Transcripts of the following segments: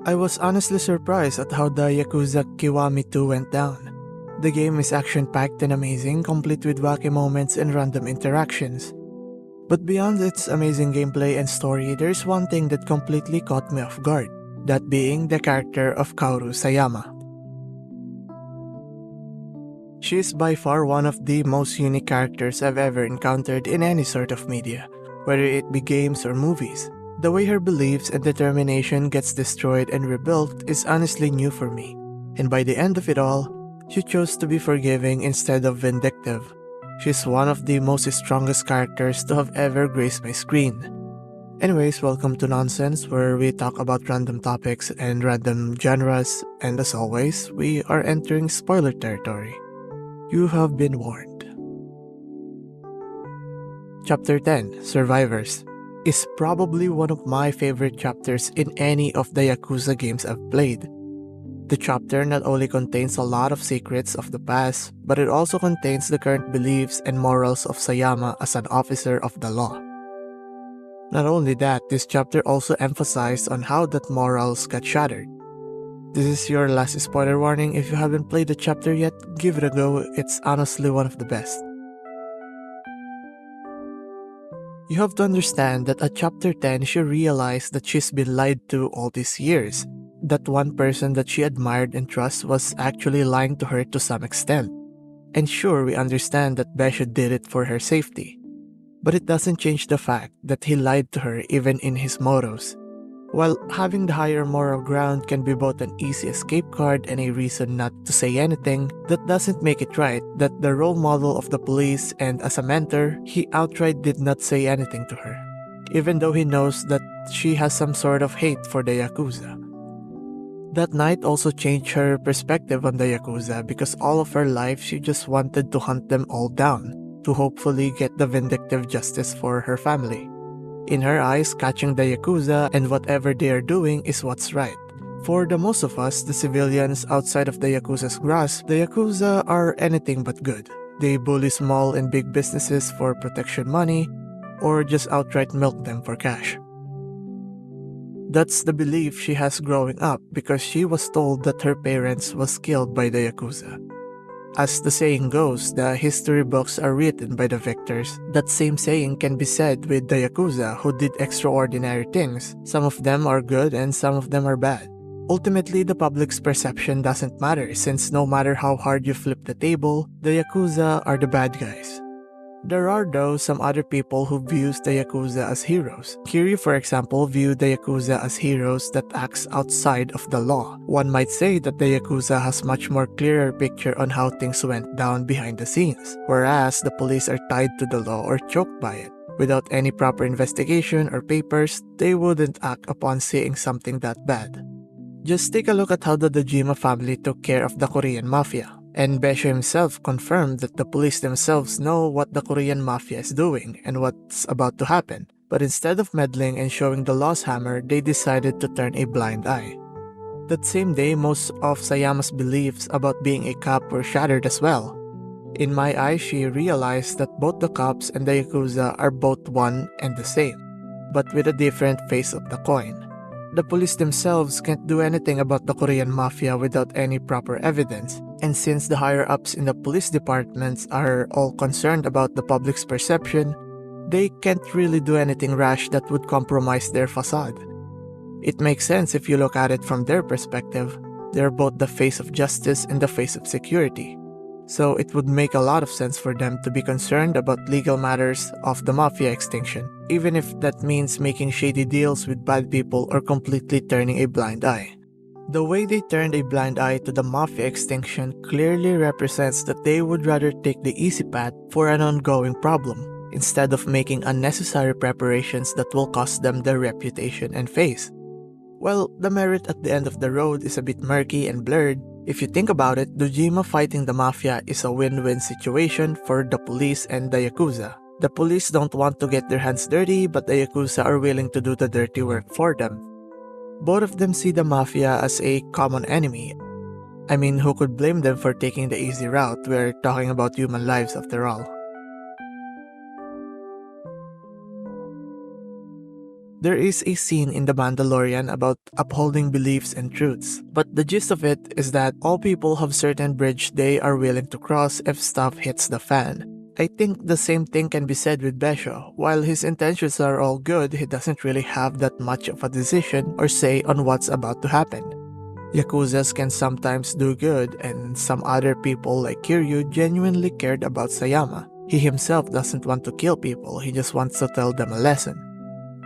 I was honestly surprised at how the Yakuza Kiwami 2 went down. The game is action-packed and amazing, complete with wacky moments and random interactions. But beyond its amazing gameplay and story, there's one thing that completely caught me off guard, that being the character of Kaoru Sayama. She is by far one of the most unique characters I've ever encountered in any sort of media, whether it be games or movies. The way her beliefs and determination gets destroyed and rebuilt is honestly new for me, and by the end of it all, she chose to be forgiving instead of vindictive. She's one of the most strongest characters to have ever graced my screen. Anyways, welcome to Nonsense, where we talk about random topics and random genres, and as always, we are entering spoiler territory. You have been warned. Chapter 10, Survivors, is probably one of my favorite chapters in any of the Yakuza games I've played. The chapter not only contains a lot of secrets of the past, but it also contains the current beliefs and morals of Sayama as an officer of the law. Not only that, this chapter also emphasized on how that morals got shattered. This is your last spoiler warning. If you haven't played the chapter yet, give it a go, it's honestly one of the best. You have to understand that at chapter 10, she realized that she's been lied to all these years. That one person that she admired and trusted was actually lying to her to some extent. And sure, we understand that Besha did it for her safety. But it doesn't change the fact that he lied to her even in his motives. While having the higher moral ground can be both an easy escape card and a reason not to say anything, that doesn't make it right that the role model of the police and as a mentor, he outright did not say anything to her, even though he knows that she has some sort of hate for the Yakuza. That night also changed her perspective on the Yakuza because all of her life she just wanted to hunt them all down, to hopefully get the vindictive justice for her family. In her eyes, catching the Yakuza and whatever they are doing is what's right. For the most of us, the civilians outside of the Yakuza's grasp, the Yakuza are anything but good. They bully small and big businesses for protection money, or just outright milk them for cash. That's the belief she has growing up because she was told that her parents was killed by the Yakuza. As the saying goes, the history books are written by the victors. That same saying can be said with the Yakuza who did extraordinary things. Some of them are good and some of them are bad. Ultimately, the public's perception doesn't matter since no matter how hard you flip the table, the Yakuza are the bad guys. There are though some other people who views the Yakuza as heroes. Kiryu, for example, viewed the Yakuza as heroes that acts outside of the law. One might say that the Yakuza has much more clearer picture on how things went down behind the scenes, whereas the police are tied to the law or choked by it. Without any proper investigation or papers, they wouldn't act upon seeing something that bad. Just take a look at how the Dojima family took care of the Korean mafia. And Besha himself confirmed that the police themselves know what the Korean mafia is doing and what's about to happen. But instead of meddling and showing the law's hammer, they decided to turn a blind eye. That same day, most of Sayama's beliefs about being a cop were shattered as well. In my eyes, she realized that both the cops and the Yakuza are both one and the same, but with a different face of the coin. The police themselves can't do anything about the Korean mafia without any proper evidence, and since the higher-ups in the police departments are all concerned about the public's perception, they can't really do anything rash that would compromise their facade. It makes sense if you look at it from their perspective. They're both the face of justice and the face of security. So it would make a lot of sense for them to be concerned about legal matters of the mafia extinction, even if that means making shady deals with bad people or completely turning a blind eye. The way they turned a blind eye to the mafia extinction clearly represents that they would rather take the easy path for an ongoing problem, instead of making unnecessary preparations that will cost them their reputation and face. Well, the merit at the end of the road is a bit murky and blurred. If you think about it, Dojima fighting the mafia is a win-win situation for the police and the Yakuza. The police don't want to get their hands dirty, but the Yakuza are willing to do the dirty work for them. Both of them see the mafia as a common enemy. I mean, who could blame them for taking the easy route? We're talking about human lives after all. There is a scene in The Mandalorian about upholding beliefs and truths, but the gist of it is that all people have certain bridge they are willing to cross if stuff hits the fan. I think the same thing can be said with Besho. While his intentions are all good, he doesn't really have that much of a decision or say on what's about to happen. Yakuzas can sometimes do good, and some other people like Kiryu genuinely cared about Sayama. He himself doesn't want to kill people, he just wants to tell them a lesson.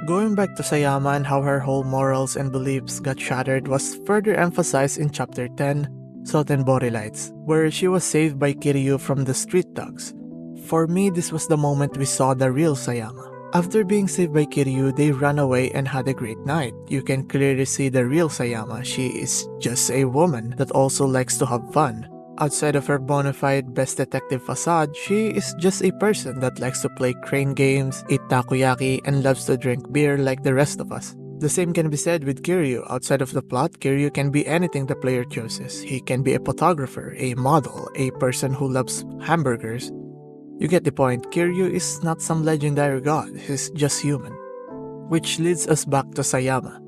Going back to Sayama and how her whole morals and beliefs got shattered was further emphasized in Chapter 10, Salt and Body Lights, where she was saved by Kiryu from the street thugs. For me, this was the moment we saw the real Sayama. After being saved by Kiryu, they ran away and had a great night. You can clearly see the real Sayama. She is just a woman that also likes to have fun. Outside of her bona fide best detective facade, she is just a person that likes to play crane games, eat takoyaki, and loves to drink beer like the rest of us. The same can be said with Kiryu. Outside of the plot, Kiryu can be anything the player chooses. He can be a photographer, a model, a person who loves hamburgers. You get the point, Kiryu is not some legendary god, he's just human. Which leads us back to Sayama.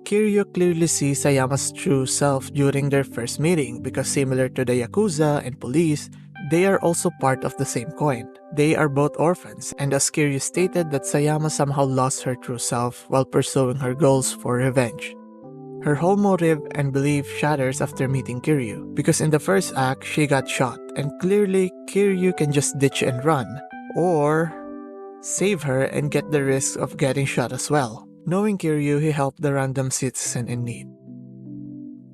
Kiryu clearly sees Sayama's true self during their first meeting because similar to the Yakuza and police, they are also part of the same coin. They are both orphans, and as Kiryu stated that Sayama somehow lost her true self while pursuing her goals for revenge. Her whole motive and belief shatters after meeting Kiryu, because in the first act, she got shot, and clearly Kiryu can just ditch and run, or save her and get the risk of getting shot as well. Knowing Kiryu, he helped the random citizen in need.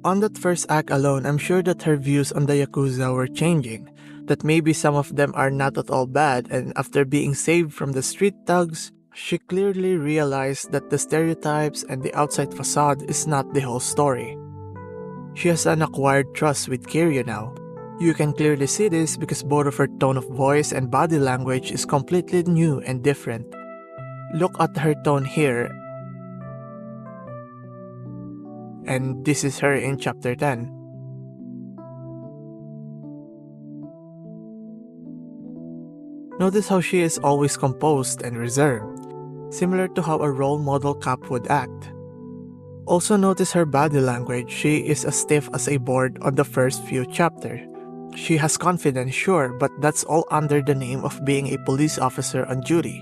On that first act alone, I'm sure that her views on the Yakuza were changing, that maybe some of them are not at all bad, and after being saved from the street thugs, she clearly realized that the stereotypes and the outside facade is not the whole story. She has an acquired trust with Kiryu now. You can clearly see this because both of her tone of voice and body language is completely new and different. Look at her tone here, and this is her in Chapter 10. Notice how she is always composed and reserved, similar to how a role model cop would act. Also notice her body language. She is as stiff as a board on the first few chapters. She has confidence, sure, but that's all under the name of being a police officer on duty.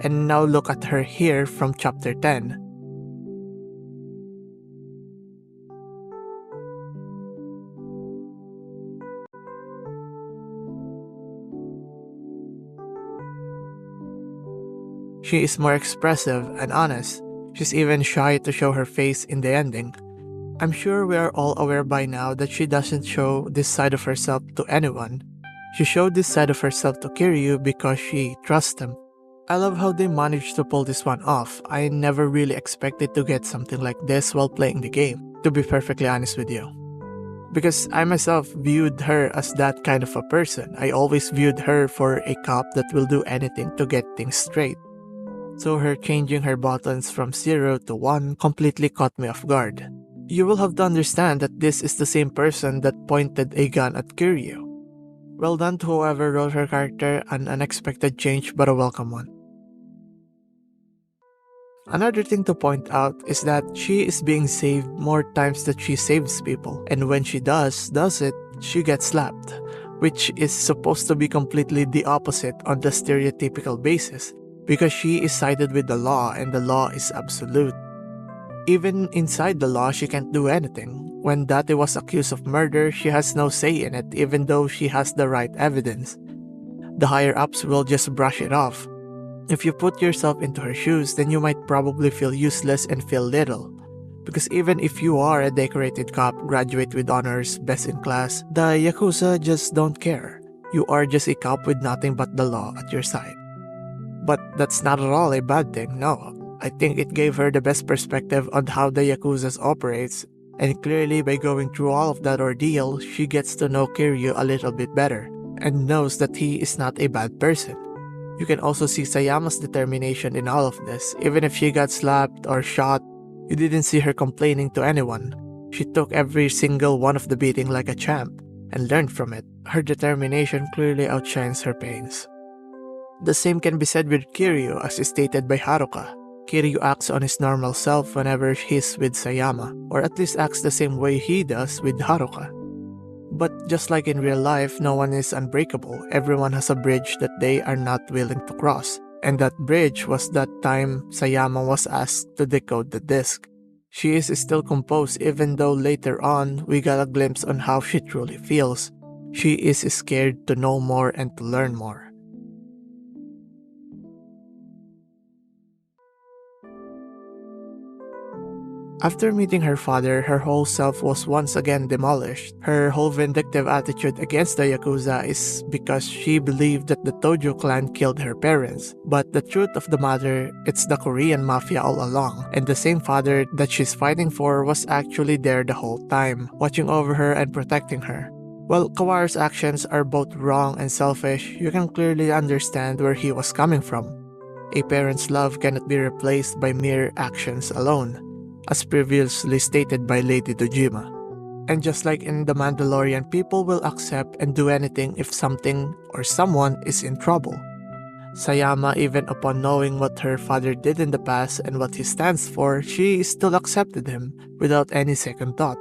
And now look at her here from Chapter 10. She is more expressive and honest. She's even shy to show her face in the ending. I'm sure we are all aware by now that she doesn't show this side of herself to anyone. She showed this side of herself to Kiryu because she trusts him. I love how they managed to pull this one off. I never really expected to get something like this while playing the game, to be perfectly honest with you. Because I myself viewed her as that kind of a person. I always viewed her for a cop that will do anything to get things straight. So her changing her buttons from 0 to 1 completely caught me off guard. You will have to understand that this is the same person that pointed a gun at Kiryu. Well done to whoever wrote her character, an unexpected change but a welcome one. Another thing to point out is that she is being saved more times that she saves people, and when she does it, she gets slapped, which is supposed to be completely the opposite on the stereotypical basis, because she is sided with the law and the law is absolute. Even inside the law, she can't do anything. When Date was accused of murder, she has no say in it even though she has the right evidence. The higher-ups will just brush it off. If you put yourself into her shoes, then you might probably feel useless and feel little. Because even if you are a decorated cop, graduate with honors, best in class, the Yakuza just don't care. You are just a cop with nothing but the law at your side. But that's not at all a bad thing, no. I think it gave her the best perspective on how the Yakuza operates, and clearly by going through all of that ordeal, she gets to know Kiryu a little bit better, and knows that he is not a bad person. You can also see Sayama's determination in all of this. Even if she got slapped or shot, you didn't see her complaining to anyone. She took every single one of the beating like a champ, and learned from it. Her determination clearly outshines her pains. The same can be said with Kiryu, as stated by Haruka. Kiryu acts on his normal self whenever he's with Sayama, or at least acts the same way he does with Haruka. But just like in real life, no one is unbreakable. Everyone has a bridge that they are not willing to cross. And that bridge was that time Sayama was asked to decode the disc. She is still composed even though later on we got a glimpse on how she truly feels. She is scared to know more and to learn more. After meeting her father, her whole self was once again demolished. Her whole vindictive attitude against the Yakuza is because she believed that the Tojo clan killed her parents. But the truth of the matter, it's the Korean mafia all along, and the same father that she's fighting for was actually there the whole time, watching over her and protecting her. While Kawaru's actions are both wrong and selfish, you can clearly understand where he was coming from. A parent's love cannot be replaced by mere actions alone, as previously stated by Lady Dojima. And just like in The Mandalorian, people will accept and do anything if something or someone is in trouble. Sayama, even upon knowing what her father did in the past and what he stands for, she still accepted him without any second thought.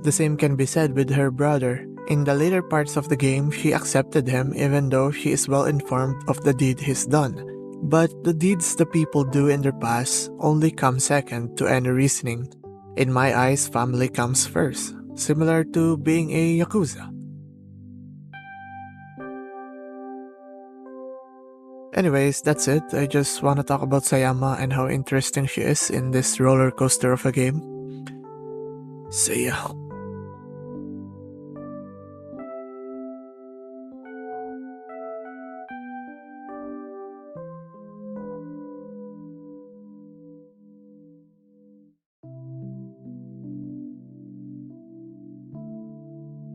The same can be said with her brother. In the later parts of the game, she accepted him even though she is well informed of the deed he's done. But the deeds the people do in their past only come second to any reasoning. In my eyes, family comes first, similar to being a Yakuza. Anyways, that's it. I just want to talk about Sayama and how interesting she is in this roller coaster of a game. See ya.